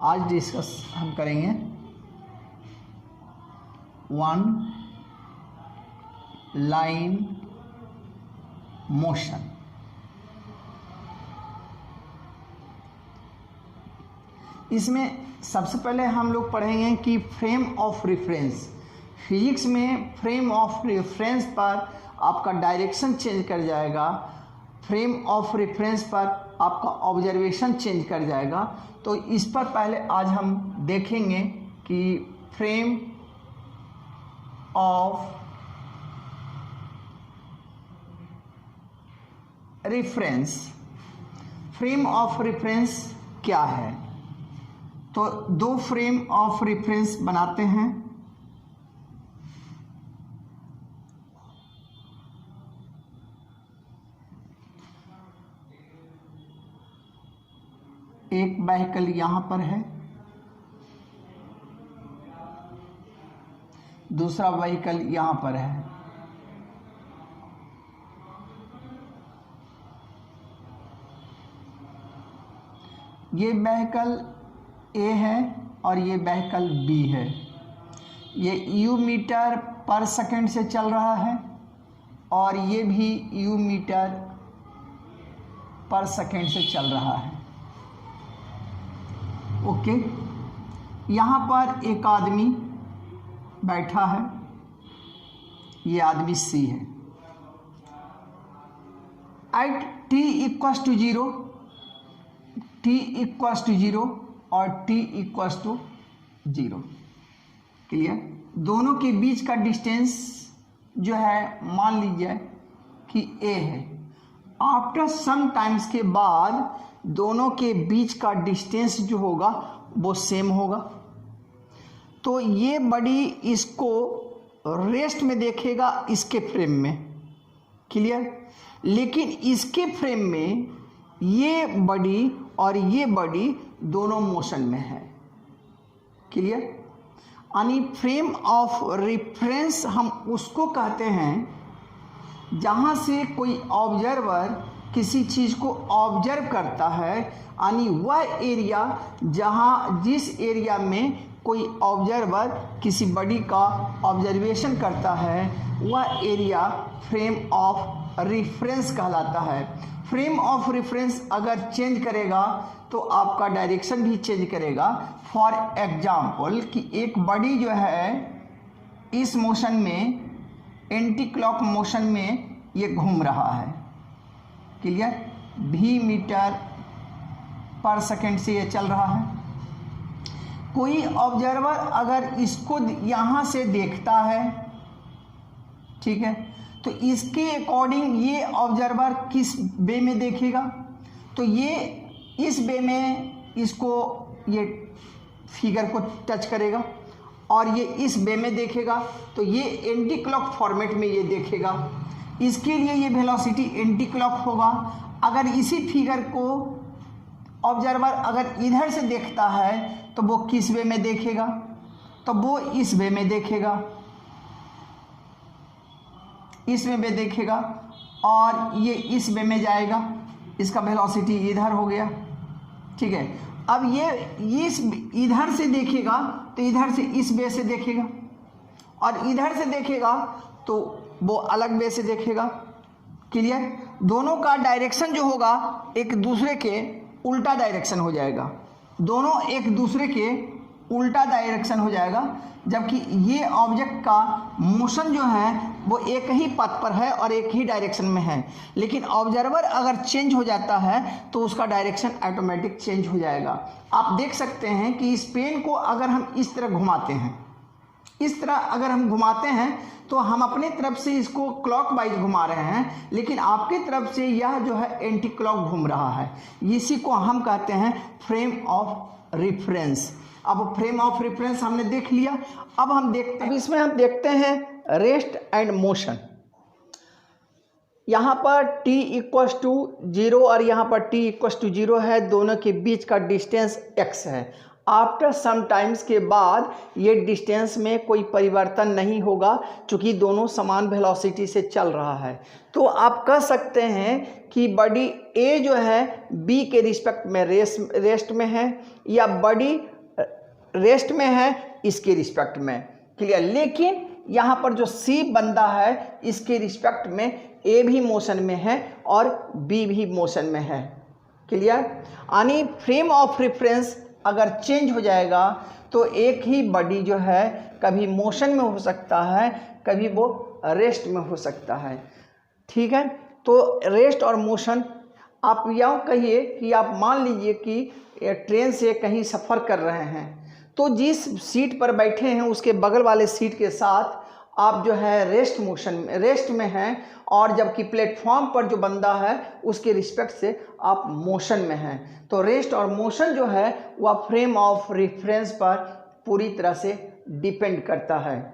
आज डिस्कस हम करेंगे वन लाइन मोशन। इसमें सबसे पहले हम लोग पढ़ेंगे कि फ्रेम ऑफ रेफरेंस। फिजिक्स में फ्रेम ऑफ रेफरेंस पर आपका डायरेक्शन चेंज कर जाएगा, फ्रेम ऑफ रेफरेंस पर आपका ऑब्जर्वेशन चेंज कर जाएगा। तो इस पर पहले आज हम देखेंगे कि frame of reference, frame of reference क्या है। तो दो फ्रेम ऑफ रेफरेंस बनाते हैं। एक व्हीकल यहां पर है, दूसरा व्हीकल यहां पर है। ये व्हीकल ए है और ये व्हीकल बी है। ये यू मीटर पर सेकंड से चल रहा है और ये भी यू मीटर पर सेकंड से चल रहा है। ओके, यहाँ पर एक आदमी बैठा है, ये आदमी सी है। At t equals to 0, t equals to 0 और t इक्वल्स टू 0। क्लियर। दोनों के बीच का डिस्टेंस जो है मान लीजिए कि a है। आफ्टर सम टाइम्स के बाद दोनों के बीच का डिस्टेंस जो होगा वो सेम होगा। तो ये बॉडी इसको रेस्ट में देखेगा इसके फ्रेम में। क्लियर। लेकिन इसके फ्रेम में ये बॉडी और ये बॉडी दोनों मोशन में है। क्लियर। यानी फ्रेम ऑफ रेफरेंस हम उसको कहते हैं जहाँ से कोई ऑब्जर्वर किसी चीज़ को ऑब्जर्व करता है, यानी वह एरिया जिस एरिया में कोई ऑब्जर्वर किसी बॉडी का ऑब्जर्वेशन करता है वह एरिया फ्रेम ऑफ रेफरेंस कहलाता है। फ्रेम ऑफ रेफरेंस अगर चेंज करेगा तो आपका डायरेक्शन भी चेंज करेगा। फॉर एग्जाम्पल कि एक बॉडी जो है इस मोशन में, एंटी क्लॉक मोशन में ये घूम रहा है। क्लियर। v मीटर पर सेकंड से ये चल रहा है। कोई ऑब्जर्वर अगर इसको यहाँ से देखता है, ठीक है, तो इसके अकॉर्डिंग ये ऑब्जर्वर किस वे में देखेगा। तो ये इस वे में इसको ये फिगर को टच करेगा और ये इस वे में देखेगा तो ये एंटी क्लॉक फॉर्मेट में ये देखेगा। इसके लिए ये वेलोसिटी एंटी क्लॉक होगा। अगर इसी फिगर को ऑब्जर्वर अगर इधर से देखता है तो वो किस वे में देखेगा, तो वो इस वे में देखेगा, इस वे में देखेगा और ये इस वे में जाएगा। इसका वेलोसिटी इधर हो गया। ठीक है। अब ये इस इधर से देखेगा तो इधर से इस वे से देखेगा और इधर से देखेगा तो वो अलग वे से देखेगा। क्लियर। दोनों का डायरेक्शन जो होगा एक दूसरे के उल्टा डायरेक्शन हो जाएगा। दोनों एक दूसरे के उल्टा डायरेक्शन हो जाएगा, जबकि ये ऑब्जेक्ट का मोशन जो है वो एक ही पथ पर है और एक ही डायरेक्शन में है। लेकिन ऑब्जर्वर अगर चेंज हो जाता है तो उसका डायरेक्शन ऑटोमेटिक चेंज हो जाएगा। आप देख सकते हैं कि इस पेन को अगर हम इस तरह घुमाते हैं, इस तरह अगर हम घुमाते हैं तो हम अपने तरफ से इसको क्लॉकवाइज घुमा रहे हैं, लेकिन आपके तरफ से यह जो है एंटी क्लॉक घूम रहा है। इसी को हम कहते हैं फ्रेम ऑफ रेफरेंस। अब फ्रेम ऑफ रेफरेंस हमने देख लिया। अब हम देखते हैं, अब इसमें हम देखते हैं रेस्ट एंड मोशन। यहाँ पर t इक्वल्स टू 0 और यहाँ पर t इक्वल्स टू 0 है। दोनों के बीच का डिस्टेंस x है। आफ्टर सम टाइम्स के बाद ये डिस्टेंस में कोई परिवर्तन नहीं होगा क्योंकि दोनों समान वेलोसिटी से चल रहा है। तो आप कह सकते हैं कि बॉडी ए जो है बी के रिस्पेक्ट में रेस्ट में है, या बॉडी रेस्ट में है इसके रिस्पेक्ट में, क्लियर। लेकिन यहाँ पर जो सी बंदा है इसके रिस्पेक्ट में ए भी मोशन में है और बी भी मोशन में है, क्लियर। यानी फ्रेम ऑफ रेफरेंस अगर चेंज हो जाएगा तो एक ही बॉडी जो है कभी मोशन में हो सकता है, कभी वो रेस्ट में हो सकता है, ठीक है। तो रेस्ट और मोशन, आप यह कहिए कि आप मान लीजिए कि ट्रेन से कहीं सफ़र कर रहे हैं, तो जिस सीट पर बैठे हैं उसके बगल वाले सीट के साथ आप जो है रेस्ट में हैं, और जबकि प्लेटफॉर्म पर जो बंदा है उसके रिस्पेक्ट से आप मोशन में हैं। तो रेस्ट और मोशन जो है वह फ्रेम ऑफ रेफरेंस पर पूरी तरह से डिपेंड करता है।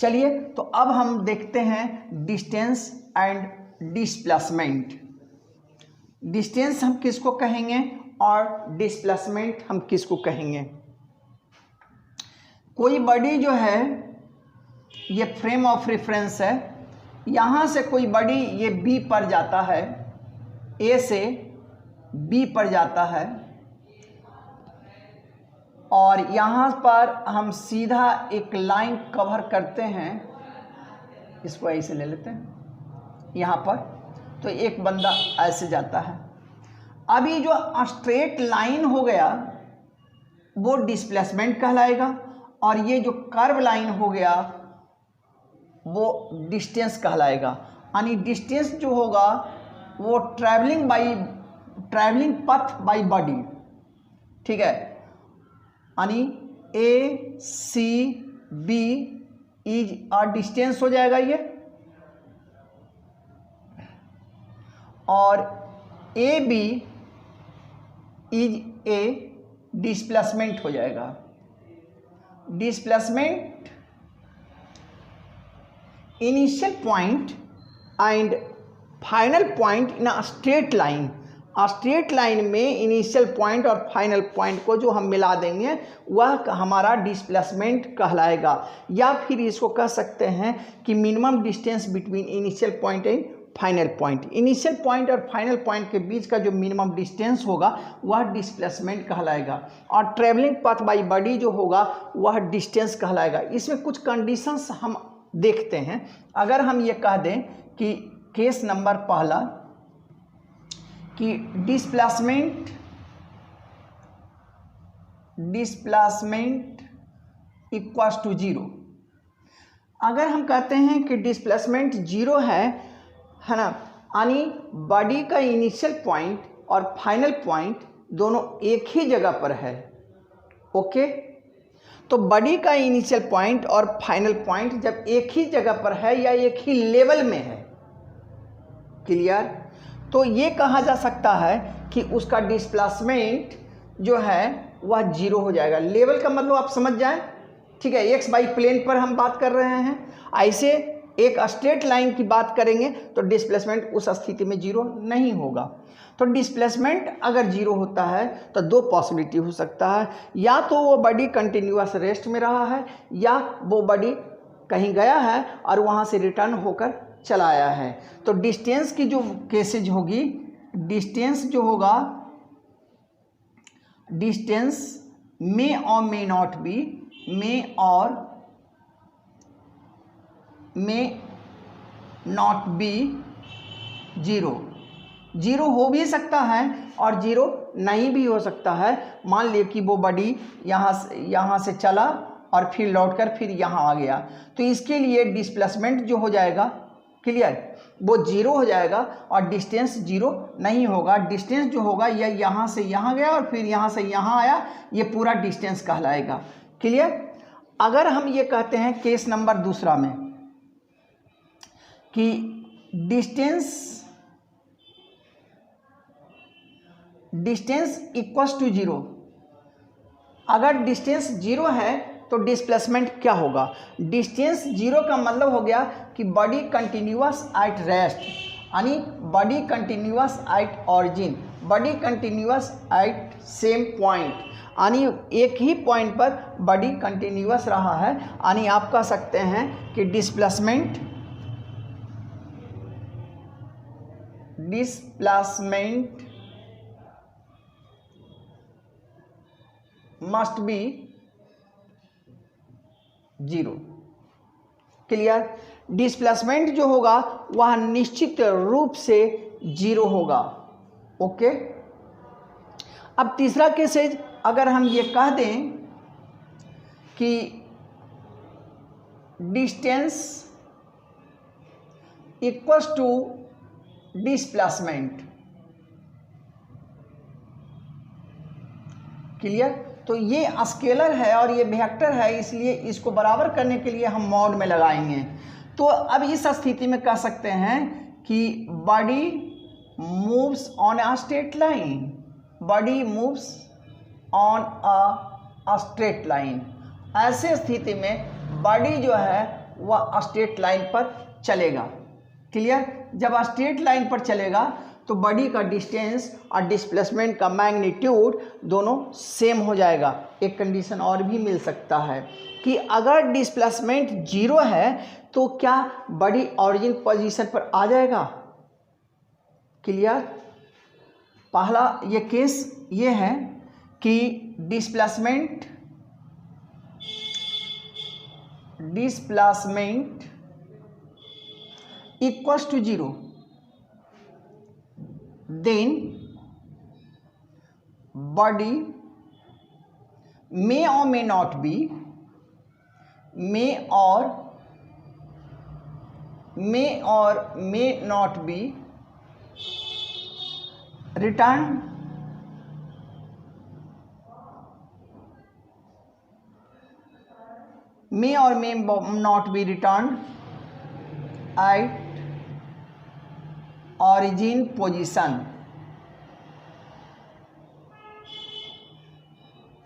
चलिए, तो अब हम देखते हैं डिस्टेंस एंड डिस्प्लेसमेंट। डिस्टेंस हम किसको कहेंगे और डिस्प्लेसमेंट हम किसको कहेंगे। कोई बॉडी जो है, ये फ्रेम ऑफ रेफरेंस है, यहाँ से कोई बॉडी ये बी पर जाता है, ए से बी पर जाता है, और यहाँ पर हम सीधा एक लाइन कवर करते हैं, इसको ऐसे ले लेते हैं यहाँ पर, तो एक बंदा ऐसे जाता है। अभी जो स्ट्रेट लाइन हो गया वो डिस्प्लेसमेंट कहलाएगा, और ये जो कर्व लाइन हो गया वो डिस्टेंस कहलाएगा। यानी डिस्टेंस जो होगा वो ट्रैवलिंग पथ बाई बॉडी, ठीक है। यानी A C B is a distance हो जाएगा ये, और A B is a displacement हो जाएगा। Displacement initial point and final point in a straight line. Straight line में इनिशियल पॉइंट और फाइनल पॉइंट को जो हम मिला देंगे वह हमारा डिस्प्लेसमेंट कहलाएगा। या फिर इसको कह सकते हैं कि minimum distance between initial point and final point. Initial point और फाइनल पॉइंट के बीच का जो मिनिमम डिस्टेंस होगा वह डिस्प्लेसमेंट कहलाएगा, और ट्रैवलिंग पाथ बाई बॉडी जो होगा वह डिस्टेंस कहलाएगा। इसमें कुछ कंडीशंस हम देखते हैं। अगर हम ये कह दें कि केस नंबर पहला कि डिस्प्लेसमेंट इक्वल्स टू जीरो। अगर हम कहते हैं कि डिस्प्लेसमेंट जीरो है ना, यानी बॉडी का इनिशियल पॉइंट और फाइनल पॉइंट दोनों एक ही जगह पर है, ओके। तो बॉडी का इनिशियल पॉइंट और फाइनल पॉइंट जब एक ही जगह पर है या एक ही लेवल में है, क्लियर, तो ये कहा जा सकता है कि उसका डिस्प्लेसमेंट जो है वह जीरो हो जाएगा। लेवल का मतलब आप समझ जाएं, ठीक है। एक्स वाई प्लेन पर हम बात कर रहे हैं, ऐसे एक स्ट्रेट लाइन की बात करेंगे तो डिस्प्लेसमेंट उस स्थिति में जीरो नहीं होगा। तो डिस्प्लेसमेंट अगर जीरो होता है तो दो पॉसिबिलिटी हो सकता है, या तो वो बॉडी कंटिन्यूअस रेस्ट में रहा है, या वो बॉडी कहीं गया है और वहाँ से रिटर्न होकर चला आया है। तो डिस्टेंस की जो केसेज होगी, डिस्टेंस जो होगा, डिस्टेंस मे और मे नॉट बी, मे और में नॉट बी जीरो। जीरो हो भी सकता है और जीरो नहीं भी हो सकता है। मान लिया कि वो बॉडी यहाँ से चला और फिर लौटकर फिर यहाँ आ गया, तो इसके लिए डिस्प्लेसमेंट जो हो जाएगा, क्लियर, वो जीरो हो जाएगा और डिस्टेंस जीरो नहीं होगा। डिस्टेंस जो होगा यह यहाँ से यहाँ गया और फिर यहाँ से यहाँ आया, ये पूरा डिस्टेंस कहलाएगा, क्लियर। अगर हम ये कहते हैं केस नंबर दूसरा में कि डिस्टेंस इक्वल्स टू जीरो, अगर डिस्टेंस जीरो है तो डिस्प्लेसमेंट क्या होगा। डिस्टेंस जीरो का मतलब हो गया कि बॉडी कंटिन्यूअस एट रेस्ट, यानी body continuous at origin, body continuous at same point, यानी एक ही पॉइंट पर बॉडी कंटिन्यूअस रहा है। यानी आप कह सकते हैं कि displacement must be 0। Clear? Displacement जो होगा वह निश्चित रूप से 0 होगा। ओके। अब तीसरा केसेज अगर हम ये कह दें कि distance equals to displacement. Clear? तो ये स्केलर है और ये वेक्टर है, इसलिए इसको बराबर करने के लिए हम मॉड में लगाएंगे। तो अब इस स्थिति में कह सकते हैं कि body moves on a straight line, body moves on a straight line. ऐसे स्थिति में बॉडी जो है वह स्ट्रेट लाइन पर चलेगा। क्लियर? जब स्ट्रेट लाइन पर चलेगा तो बॉडी का डिस्टेंस और डिस्प्लेसमेंट का मैग्नीट्यूड दोनों सेम हो जाएगा। एक कंडीशन और भी मिल सकता है कि अगर डिस्प्लेसमेंट 0 है तो क्या बॉडी ओरिजिन पोजीशन पर आ जाएगा। क्लियर? पहला ये केस ये है कि displacement equals to 0, then body may or may not be returned at origin position.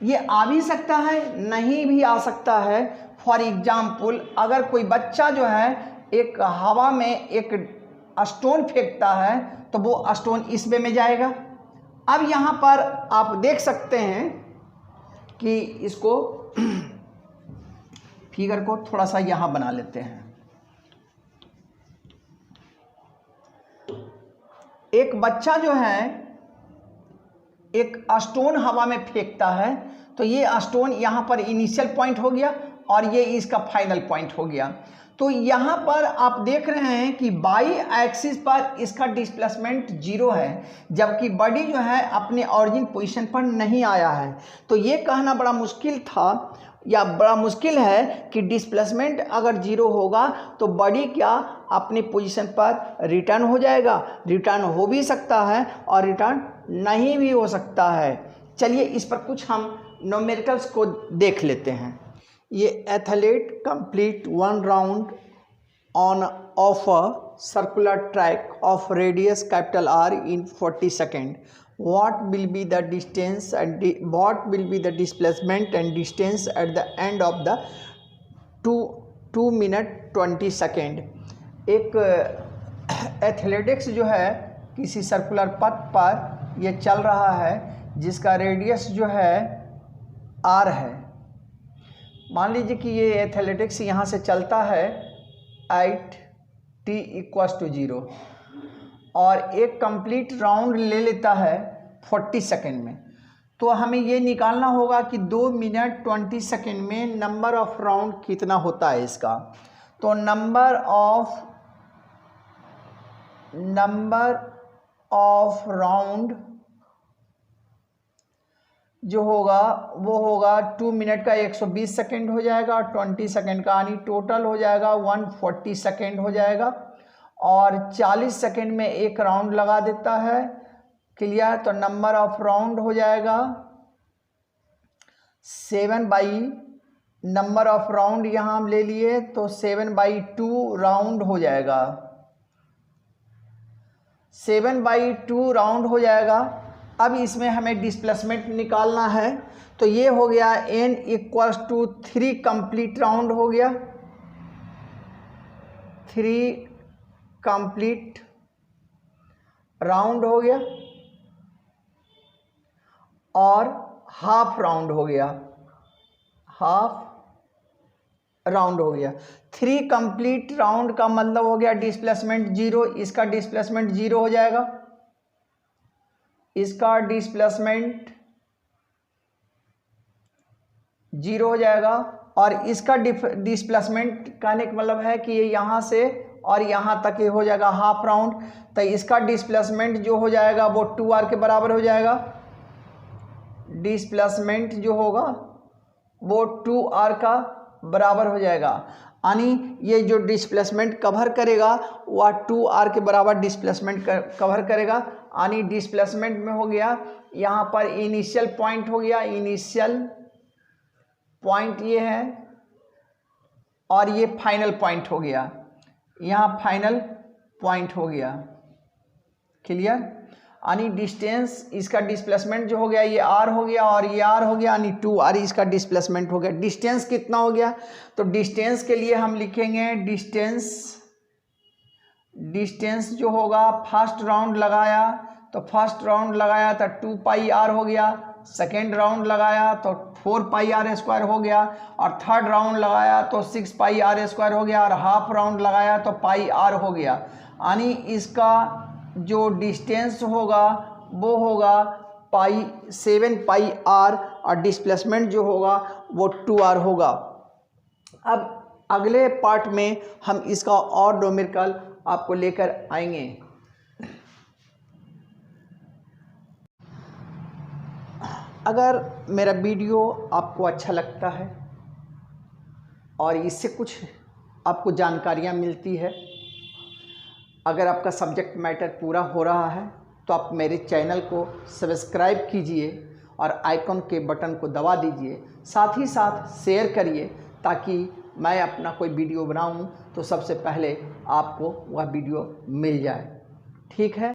ये आ भी सकता है, नहीं भी आ सकता है। फॉर एग्जाम्पल अगर कोई बच्चा जो है एक हवा में एक स्टोन फेंकता है तो वो स्टोन इस वे में जाएगा। अब यहाँ पर आप देख सकते हैं कि इसको फिगर को थोड़ा सा यहाँ बना लेते हैं। एक बच्चा जो है एक स्टोन हवा में फेंकता है तो ये स्टोन यहाँ पर इनिशियल पॉइंट हो गया और ये इसका फाइनल पॉइंट हो गया। तो यहाँ पर आप देख रहे हैं कि बाई एक्सिस पर इसका डिस्प्लेसमेंट 0 है, जबकि बॉडी जो है अपने ओरिजिन पोजीशन पर नहीं आया है। तो ये कहना बड़ा मुश्किल था या बड़ा मुश्किल है कि डिस्प्लेसमेंट अगर 0 होगा तो बॉडी क्या अपनी पोजीशन पर रिटर्न हो जाएगा। रिटर्न हो भी सकता है और रिटर्न नहीं भी हो सकता है। चलिए इस पर कुछ हम न्यूमेरिकल्स को देख लेते हैं। ये athlete complete 1 round on of a circular track of radius capital R in 40 second. What will be the distance and what will be the displacement and distance at the end of the 2 minute 20 second. एक athletics जो है किसी circular पथ पर ये चल रहा है जिसका रेडियस जो है R है। मान लीजिए कि ये एथलेटिक्स यहाँ से चलता है एट t = 0 और एक कंप्लीट राउंड ले लेता है 40 सेकेंड में। तो हमें ये निकालना होगा कि 2 मिनट 20 सेकेंड में नंबर ऑफ राउंड कितना होता है इसका। तो नंबर ऑफ राउंड जो होगा वो होगा 2 मिनट का 120 सेकेंड हो जाएगा और 20 सेकेंड का, यानी टोटल हो जाएगा 140 सेकेंड हो जाएगा। और 40 सेकेंड में एक राउंड लगा देता है। क्लियर? तो नंबर ऑफ राउंड हो जाएगा 7 बाई नंबर ऑफ राउंड यहाँ हम ले लिए तो 7/2 राउंड हो जाएगा। 7/2 राउंड हो जाएगा। अब इसमें हमें डिस्प्लेसमेंट निकालना है तो ये हो गया n = 3 कंप्लीट राउंड हो गया। 3 कंप्लीट राउंड हो गया और हाफ राउंड हो गया। हाफ राउंड हो गया। 3 कंप्लीट राउंड का मतलब हो गया डिस्प्लेसमेंट 0, इसका डिस्प्लेसमेंट 0 हो जाएगा। इसका डिस्प्लेसमेंट जीरो हो जाएगा। और इसका डिस्प्लेसमेंट कहने का मतलब है कि ये यहाँ से और यहाँ तक ये हो जाएगा हाफ राउंड, तो इसका डिस्प्लेसमेंट जो हो जाएगा वो 2r के बराबर हो जाएगा। डिस्प्लेसमेंट जो होगा वो 2r का बराबर हो जाएगा, यानी ये जो डिस्प्लेसमेंट कवर करेगा वह 2r के बराबर डिस्प्लेसमेंट कवर करेगा। यानी डिस्प्लेसमेंट में हो गया यहाँ पर इनिशियल पॉइंट हो गया, इनिशियल पॉइंट ये है, और ये फाइनल पॉइंट हो गया, यहाँ फाइनल पॉइंट हो गया। क्लियर? यानी डिस्टेंस, इसका डिस्प्लेसमेंट जो हो गया ये r हो गया और ये r हो गया, यानी 2r इसका डिस्प्लेसमेंट हो गया। डिस्टेंस कितना हो गया? तो डिस्टेंस के लिए हम लिखेंगे डिस्टेंस जो होगा, फर्स्ट राउंड लगाया तो फर्स्ट राउंड लगाया तो 2 पाई r हो गया, सेकेंड राउंड लगाया तो 4 पाई r स्क्वायर हो गया, और थर्ड राउंड लगाया तो 6 पाई r स्क्वायर हो गया, और हाफ राउंड लगाया तो पाई r हो गया। यानी इसका जो डिस्टेंस होगा वो होगा 7 पाई r, और डिस्प्लेसमेंट जो होगा वो 2r होगा। अब अगले पार्ट में हम इसका और न्यूमेरिकल आपको लेकर आएंगे। अगर मेरा वीडियो आपको अच्छा लगता है और इससे कुछ आपको जानकारियाँ मिलती है, अगर आपका सब्जेक्ट मैटर पूरा हो रहा है तो आप मेरे चैनल को सब्सक्राइब कीजिए और आइकन के बटन को दबा दीजिए, साथ ही साथ शेयर करिए ताकि मैं अपना कोई वीडियो बनाऊं तो सबसे पहले आपको वह वीडियो मिल जाए। ठीक है?